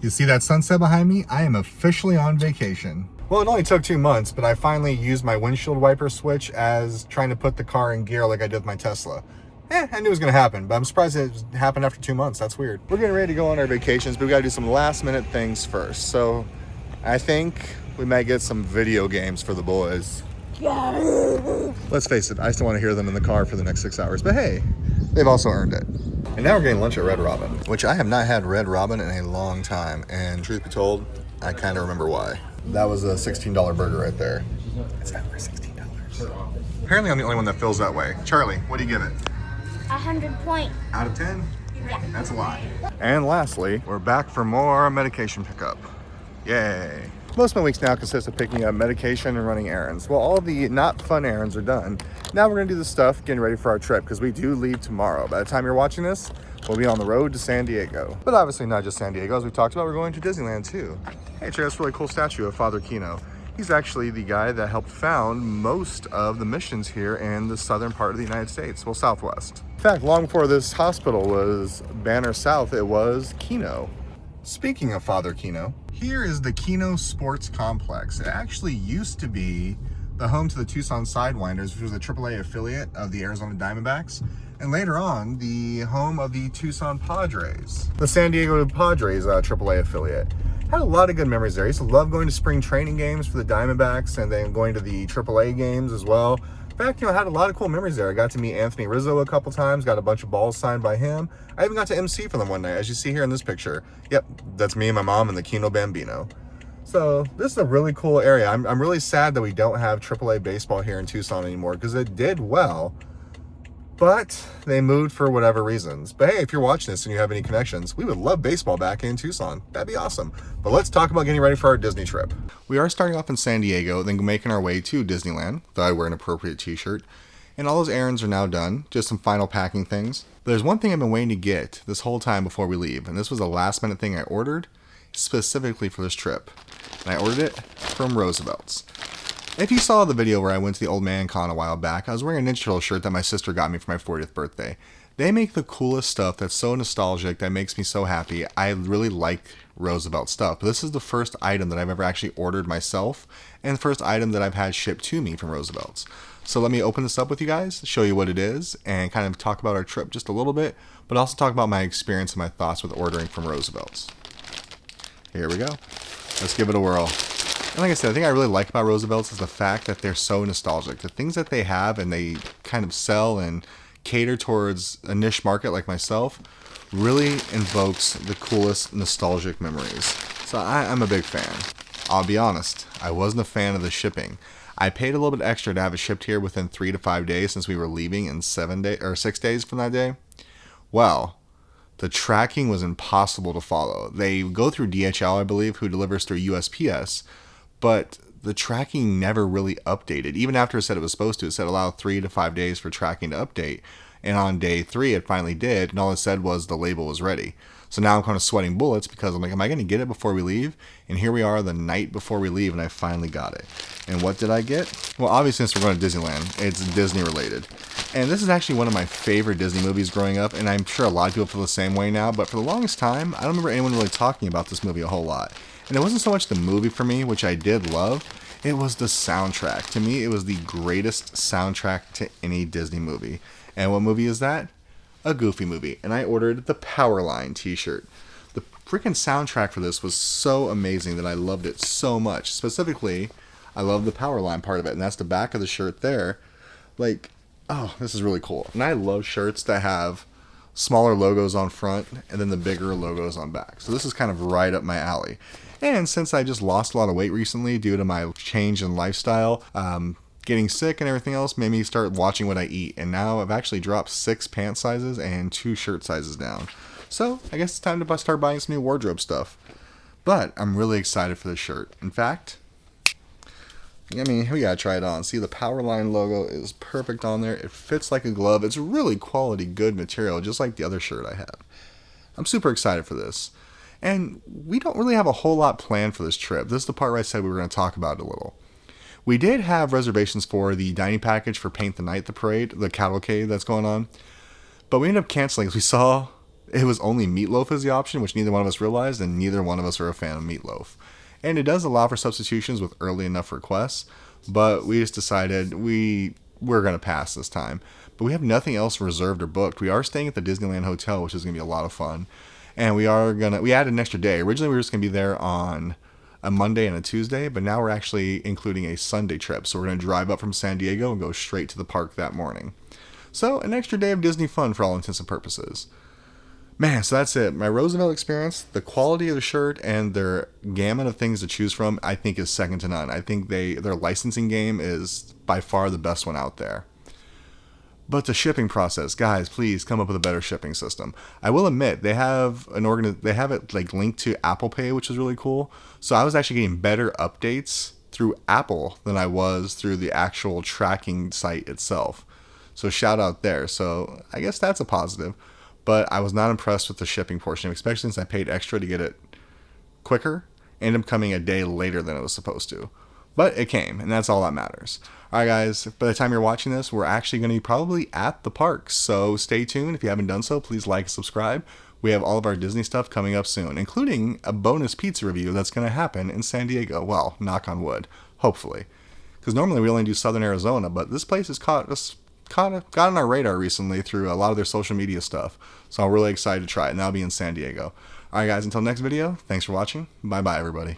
You see that sunset behind me? I am officially on vacation. Well, it only took 2 months, but I finally used my windshield wiper switch as trying to put the car in gear like I did with my Tesla. I knew it was going to happen, but I'm surprised it happened after 2 months. That's weird. We're getting ready to go on our vacations, but we got to do some last minute things first. So I think we might get some video games for the boys. Let's face it, I still want to hear them in the car for the next 6 hours, but hey, they've also earned it. And now we're getting lunch at Red Robin, which I have not had Red Robin in a long time. And truth be told, I kind of remember why. That was a $16 burger right there. It's not worth $16. Apparently I'm the only one that feels that way. Charlie, what do you give it? 100 point. Out of 10? Yeah. That's a lot. And lastly, we're back for more medication pickup. Yay. Most of my weeks now consist of picking up medication and running errands. Well, all the not fun errands are done. Now we're gonna do the stuff getting ready for our trip because we do leave tomorrow. By the time you're watching this, we'll be on the road to San Diego. But obviously not just San Diego, as we talked about, we're going to Disneyland too. Hey, check out this really cool statue of Father Kino. He's actually the guy that helped found most of the missions here in the southern part of the United States, well, Southwest. In fact, long before this hospital was Banner South, it was Kino. Speaking of Father Kino, here is the Kino Sports Complex. It actually used to be the home to the Tucson Sidewinders, which was a AAA affiliate of the Arizona Diamondbacks, and later on, the home of the Tucson Padres. The San Diego Padres AAA affiliate. Had a lot of good memories there. I used to love going to spring training games for the Diamondbacks and then going to the AAA games as well. In fact, I had a lot of cool memories there. I got to meet Anthony Rizzo a couple times, got a bunch of balls signed by him. I even got to MC for them one night, as you see here in this picture. Yep, that's me and my mom and the Kino Bambino. So this is a really cool area. I'm really sad that we don't have AAA baseball here in Tucson anymore because it did well, but they moved for whatever reasons. But hey, if you're watching this and you have any connections, we would love baseball back in Tucson. That'd be awesome. But let's talk about getting ready for our Disney trip. We are starting off in San Diego, then making our way to Disneyland, though I wear an appropriate t-shirt. And all those errands are now done, just some final packing things. But there's one thing I've been waiting to get this whole time before we leave, and this was a last minute thing I ordered specifically for this trip. And I ordered it from Roosevelt's. If you saw the video where I went to the Old Man Con a while back, I was wearing a Ninja Turtle shirt that my sister got me for my 40th birthday. They make the coolest stuff that's so nostalgic, that makes me so happy. I really like Roosevelt stuff, but this is the first item that I've ever actually ordered myself, and the first item that I've had shipped to me from Roosevelt's. So let me open this up with you guys, show you what it is, and kind of talk about our trip just a little bit, but also talk about my experience and my thoughts with ordering from Roosevelt's. Here we go. Let's give it a whirl. And like I said, the thing I really like about Roosevelt's is the fact that they're so nostalgic. The things that they have and they kind of sell and cater towards a niche market like myself really invokes the coolest nostalgic memories. So I'm a big fan. I'll be honest, I wasn't a fan of the shipping. I paid a little bit extra to have it shipped here within 3 to 5 days since we were leaving in 6 days from that day. Well, the tracking was impossible to follow. They go through DHL, I believe, who delivers through USPS, but the tracking never really updated. Even after it said it was supposed to, it said allow 3 to 5 days for tracking to update. And on day 3, it finally did, and all it said was the label was ready. So now I'm kind of sweating bullets because I'm like, am I going to get it before we leave? And here we are the night before we leave, and I finally got it. And what did I get? Well, obviously, since we're going to Disneyland, it's Disney related. And this is actually one of my favorite Disney movies growing up, and I'm sure a lot of people feel the same way now, but for the longest time, I don't remember anyone really talking about this movie a whole lot. And it wasn't so much the movie for me, which I did love, it was the soundtrack. To me, it was the greatest soundtrack to any Disney movie. And what movie is that? A Goofy movie. And I ordered the Powerline t-shirt. The freaking soundtrack for this was so amazing that I loved it so much. Specifically, I love the Powerline part of it, and that's the back of the shirt there. Like, oh, this is really cool. And I love shirts that have smaller logos on front and then the bigger logos on back. So this is kind of right up my alley. And since I just lost a lot of weight recently due to my change in lifestyle, getting sick and everything else made me start watching what I eat. And now I've actually dropped 6 pant sizes and 2 shirt sizes down. So I guess it's time to start buying some new wardrobe stuff. But I'm really excited for this shirt. In fact, I mean, we gotta try it on. See, the Powerline logo is perfect on there. It fits like a glove. It's really quality, good material, just like the other shirt I have. I'm super excited for this. And we don't really have a whole lot planned for this trip. This is the part where I said we were going to talk about it a little. We did have reservations for the dining package for Paint the Night, the parade, the cavalcade that's going on. But we ended up canceling because we saw it was only meatloaf as the option, which neither one of us realized, and neither one of us are a fan of meatloaf. And it does allow for substitutions with early enough requests, but we just decided we're going to pass this time. But we have nothing else reserved or booked. We are staying at the Disneyland Hotel, which is going to be a lot of fun. And we added an extra day. Originally, we were just going to be there on a Monday and a Tuesday, but now we're actually including a Sunday trip. So we're going to drive up from San Diego and go straight to the park that morning. So an extra day of Disney fun for all intents and purposes. Man, so that's it. My Roosevelt experience, the quality of the shirt and their gamut of things to choose from, I think is second to none. I think their licensing game is by far the best one out there. But the shipping process, guys, please come up with a better shipping system. I will admit they have it like linked to Apple Pay, which is really cool. So I was actually getting better updates through Apple than I was through the actual tracking site itself. So shout out there. So I guess that's a positive. But I was not impressed with the shipping portion, especially since I paid extra to get it quicker. Ended up coming a day later than it was supposed to. But it came, and that's all that matters. Alright guys, by the time you're watching this, we're actually going to be probably at the parks. So stay tuned. If you haven't done so, please like and subscribe. We have all of our Disney stuff coming up soon, including a bonus pizza review that's going to happen in San Diego. Well, knock on wood, hopefully. Because normally we only do Southern Arizona, but this place has got on our radar recently through a lot of their social media stuff. So I'm really excited to try it, and that'll be in San Diego. Alright guys, until next video, thanks for watching. Bye-bye everybody.